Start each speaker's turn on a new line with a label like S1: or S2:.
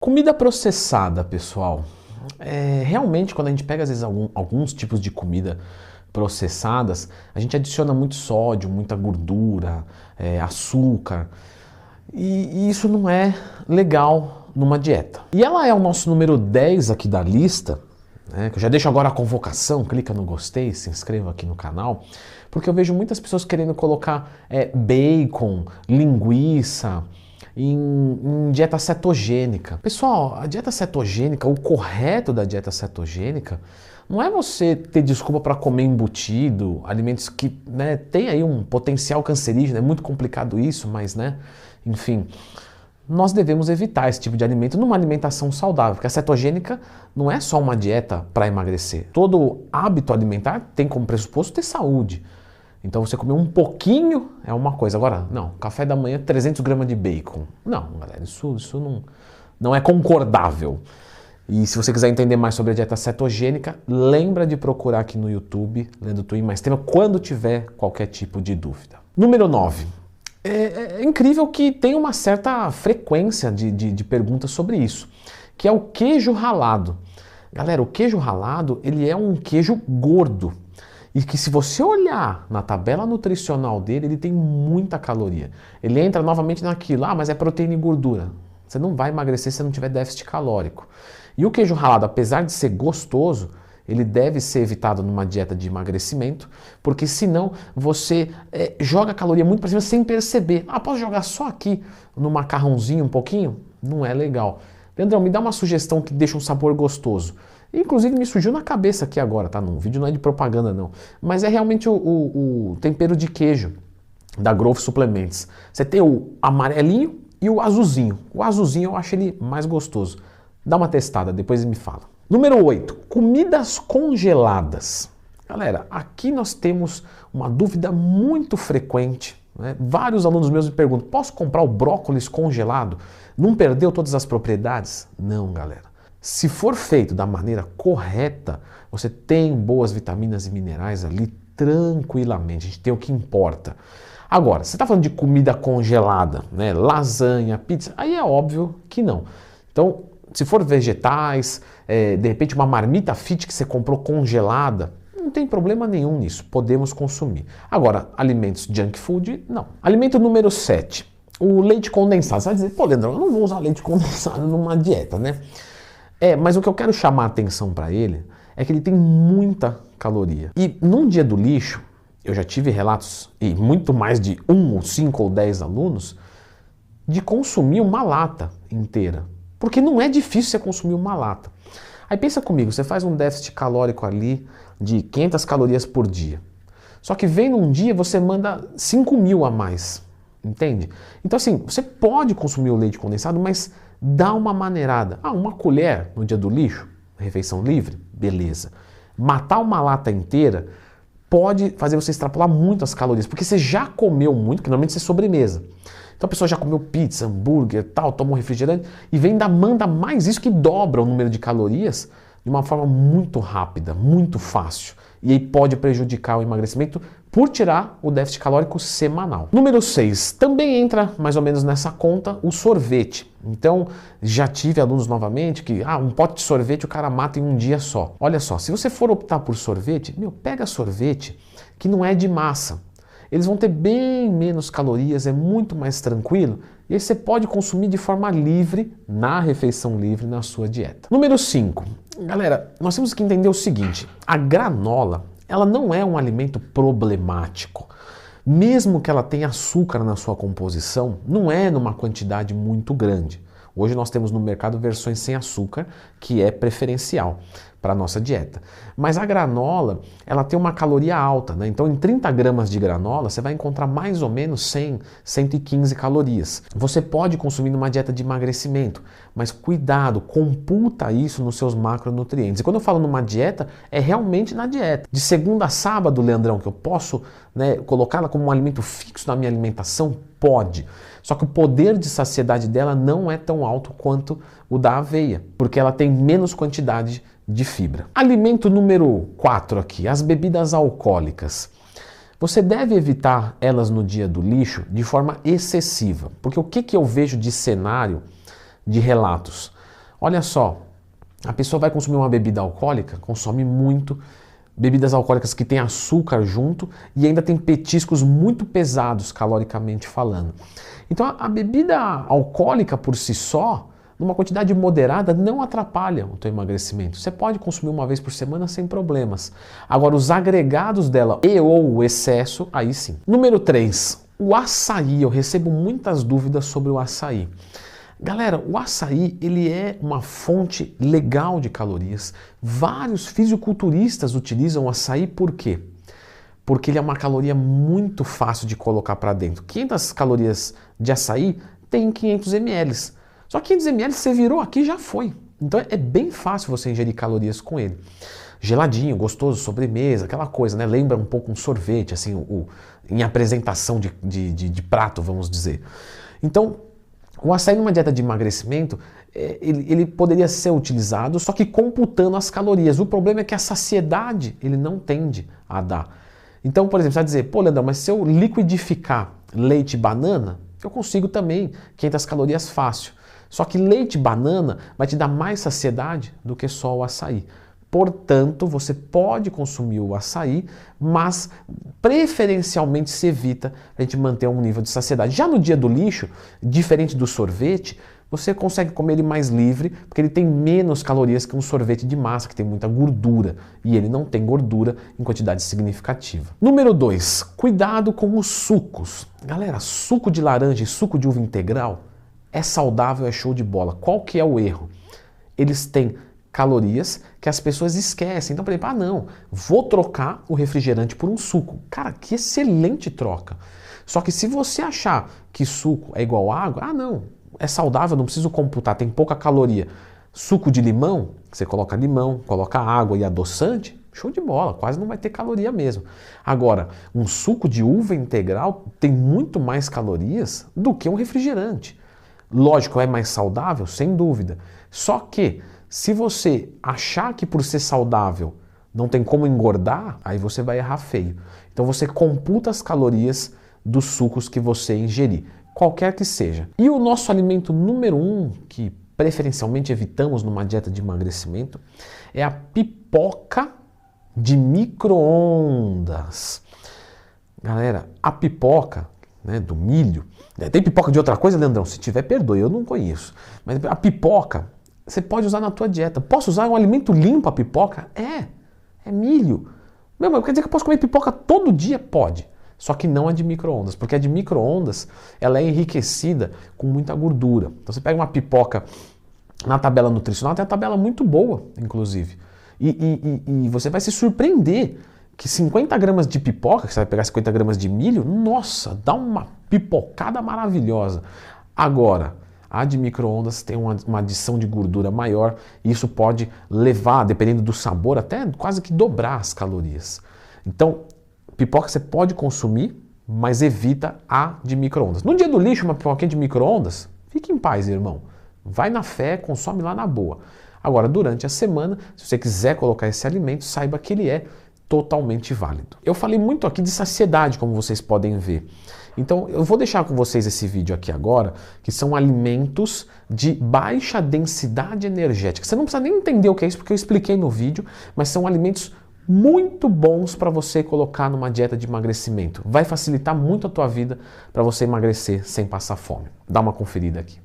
S1: Comida processada, pessoal. Realmente, quando a gente pega, às vezes, alguns tipos de comida processadas, a gente adiciona muito sódio, muita gordura, açúcar. E isso não é legal numa dieta. E ela é o nosso número 10 aqui da lista, né, que eu já deixo agora a convocação, clica no gostei, se inscreva aqui no canal, porque eu vejo muitas pessoas querendo colocar bacon, linguiça, em dieta cetogênica. Pessoal, a dieta cetogênica, o correto da dieta cetogênica, não é você ter desculpa para comer embutido, alimentos que tem aí um potencial cancerígeno, é muito complicado isso, mas enfim, nós devemos evitar esse tipo de alimento numa alimentação saudável, porque a cetogênica não é só uma dieta para emagrecer. Todo hábito alimentar tem como pressuposto ter saúde. Então você comer um pouquinho é uma coisa. Agora, não, café da manhã 300 gramas de bacon. Não, galera, isso não é concordável. E se você quiser entender mais sobre a dieta cetogênica, lembra de procurar aqui no YouTube, Leandro Twin Mais Tema, quando tiver qualquer tipo de dúvida. Número 9. É incrível que tem uma certa frequência de perguntas sobre isso, que é o queijo ralado. Galera, o queijo ralado, ele é um queijo gordo. E que se você olhar na tabela nutricional dele, ele tem muita caloria. Ele entra novamente naquilo, mas é proteína e gordura. Você não vai emagrecer se não tiver déficit calórico. E o queijo ralado, apesar de ser gostoso, ele deve ser evitado numa dieta de emagrecimento, porque senão você joga caloria muito para cima sem perceber. Posso jogar só aqui no macarrãozinho um pouquinho? Não é legal. Leandrão, me dá uma sugestão que deixa um sabor gostoso. Inclusive me surgiu na cabeça aqui agora, tá? No vídeo não é de propaganda não, mas é realmente o tempero de queijo da Growth Suplements. Você tem o amarelinho e o azulzinho. O azulzinho eu acho ele mais gostoso. Dá uma testada, depois me fala. Número 8, comidas congeladas. Galera, aqui nós temos uma dúvida muito frequente, né? Vários alunos meus me perguntam, posso comprar o brócolis congelado? Não perdeu todas as propriedades? Não, galera. Se for feito da maneira correta, você tem boas vitaminas e minerais ali tranquilamente. A gente tem o que importa. Agora, você está falando de comida congelada, né? Lasanha, pizza, aí é óbvio que não. Então, se for vegetais, de repente uma marmita fit que você comprou congelada, não tem problema nenhum nisso, podemos consumir. Agora, alimentos junk food, não. Alimento número 7, o leite condensado. Você vai dizer, pô, Leandrão, eu não vou usar leite condensado numa dieta, né? Mas o que eu quero chamar a atenção para ele é que ele tem muita caloria. E num dia do lixo, eu já tive relatos, e muito mais de 1 ou 5 ou 10 alunos, de consumir uma lata inteira. Porque não é difícil você consumir uma lata. Aí pensa comigo, você faz um déficit calórico ali de 500 calorias por dia. Só que vem num dia você manda 5.000 a mais, entende? Então assim, você pode consumir o leite condensado, mas dá uma maneirada. Uma colher no dia do lixo, refeição livre, beleza. Matar uma lata inteira pode fazer você extrapolar muito as calorias, porque você já comeu muito, que normalmente isso é sobremesa. Então a pessoa já comeu pizza, hambúrguer, tal, tomou refrigerante e manda mais isso que dobra o número de calorias de uma forma muito rápida, muito fácil. E aí pode prejudicar o emagrecimento por tirar o déficit calórico semanal. Número 6, também entra mais ou menos nessa conta o sorvete. Então já tive alunos novamente que um pote de sorvete o cara mata em um dia só. Olha só, se você for optar por sorvete, pega sorvete que não é de massa. Eles vão ter bem menos calorias, é muito mais tranquilo e aí você pode consumir de forma livre, na refeição livre, na sua dieta. Número 5. Galera, nós temos que entender o seguinte, a granola, ela não é um alimento problemático. Mesmo que ela tenha açúcar na sua composição, não é numa quantidade muito grande. Hoje nós temos no mercado versões sem açúcar, que é preferencial para a nossa dieta. Mas a granola, ela tem uma caloria alta, né? Então em 30 gramas de granola você vai encontrar mais ou menos 100, 115 calorias. Você pode consumir numa dieta de emagrecimento, mas cuidado, computa isso nos seus macronutrientes. E quando eu falo numa dieta, é realmente na dieta. De segunda a sábado, Leandrão, que eu posso colocá-la como um alimento fixo na minha alimentação? Pode. Só que o poder de saciedade dela não é tão alto quanto o da aveia, porque ela tem menos quantidade de fibra. Alimento número 4 aqui, as bebidas alcoólicas. Você deve evitar elas no dia do lixo de forma excessiva, porque o que eu vejo de cenário, de relatos? Olha só, a pessoa vai consumir uma bebida alcoólica, consome muito, bebidas alcoólicas que têm açúcar junto e ainda tem petiscos muito pesados, caloricamente falando. Então a bebida alcoólica por si só, numa quantidade moderada, não atrapalha o teu emagrecimento. Você pode consumir uma vez por semana sem problemas. Agora, os agregados dela e ou o excesso, aí sim. Número 3, o açaí. Eu recebo muitas dúvidas sobre o açaí. Galera, o açaí, ele é uma fonte legal de calorias. Vários fisiculturistas utilizam o açaí por quê? Porque ele é uma caloria muito fácil de colocar para dentro. 500 calorias de açaí tem 500 ml. Só 500 ml você virou aqui já foi. Então é bem fácil você ingerir calorias com ele. Geladinho, gostoso, sobremesa, aquela coisa, né? Lembra um pouco um sorvete, assim, em apresentação de prato, vamos dizer. Então, o açaí numa dieta de emagrecimento, ele poderia ser utilizado, só que computando as calorias. O problema é que a saciedade ele não tende a dar. Então, por exemplo, você vai dizer, pô, Leandrão, mas se eu liquidificar leite e banana, eu consigo também 500 calorias fácil. Só que leite e banana vai te dar mais saciedade do que só o açaí. Portanto, você pode consumir o açaí, mas preferencialmente se evita a gente manter um nível de saciedade. Já no dia do lixo, diferente do sorvete, você consegue comer ele mais livre, porque ele tem menos calorias que um sorvete de massa, que tem muita gordura, e ele não tem gordura em quantidade significativa. Número 2, cuidado com os sucos. Galera, suco de laranja e suco de uva integral é saudável, é show de bola. Qual que é o erro? Eles têm calorias que as pessoas esquecem. Então, por exemplo, não, vou trocar o refrigerante por um suco. Cara, que excelente troca. Só que se você achar que suco é igual água, não, é saudável, não preciso computar, tem pouca caloria. Suco de limão, você coloca limão, coloca água e adoçante, show de bola, quase não vai ter caloria mesmo. Agora, um suco de uva integral tem muito mais calorias do que um refrigerante. Lógico, é mais saudável? Sem dúvida. Só que, se você achar que por ser saudável não tem como engordar, aí você vai errar feio. Então você computa as calorias dos sucos que você ingerir, qualquer que seja. E o nosso alimento número 1, que preferencialmente evitamos numa dieta de emagrecimento, é a pipoca de micro-ondas. Galera, a pipoca, né, do milho, tem pipoca de outra coisa, Leandrão? Se tiver, perdoe, eu não conheço. Mas a pipoca, você pode usar na tua dieta. Posso usar um alimento limpo a pipoca? É milho. Meu, quer dizer que eu posso comer pipoca todo dia? Pode. Só que não a de micro-ondas, porque a de micro-ondas ela é enriquecida com muita gordura. Então você pega uma pipoca na tabela nutricional, tem uma tabela muito boa, inclusive. E você vai se surpreender que 50 gramas de pipoca, que você vai pegar 50 gramas de milho, nossa, dá uma pipocada maravilhosa. Agora, a de micro-ondas tem uma adição de gordura maior e isso pode levar, dependendo do sabor, até quase que dobrar as calorias. Então, pipoca você pode consumir, mas evita a de micro-ondas. No dia do lixo, uma pipoquinha de micro-ondas, fique em paz, irmão. Vai na fé, consome lá na boa. Agora, durante a semana, se você quiser colocar esse alimento, saiba que ele é totalmente válido. Eu falei muito aqui de saciedade, como vocês podem ver. Então, eu vou deixar com vocês esse vídeo aqui agora, que são alimentos de baixa densidade energética. Você não precisa nem entender o que é isso, porque eu expliquei no vídeo, mas são alimentos muito bons para você colocar numa dieta de emagrecimento. Vai facilitar muito a tua vida para você emagrecer sem passar fome. Dá uma conferida aqui.